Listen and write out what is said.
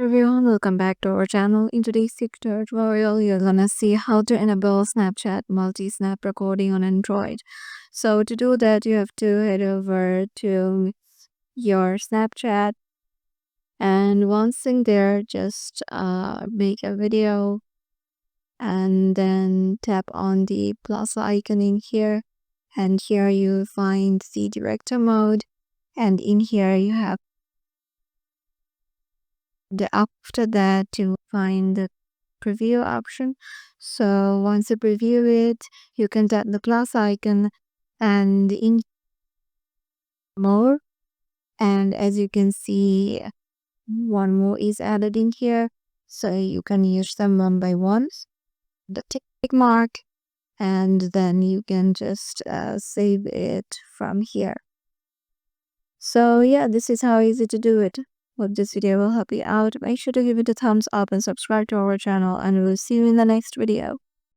Everyone, welcome back to our channel. In today's tutorial, you're gonna see how to enable Snapchat multi-snap recording on Android. So to do that, you have to head over to your Snapchat, and once in there, just make a video and then tap on the plus icon in here, and here you find the director mode, and in here you have after that you find the preview option. So once you preview it, you can tap the plus icon and in more, and as you can see, one more is added in here, so you can use them one by one. The tick mark, and then you can just save it from here. So yeah, this is how easy to do it. Hope this video will help you out. Make sure to give it a thumbs up and subscribe to our channel, and we'll see you in the next video.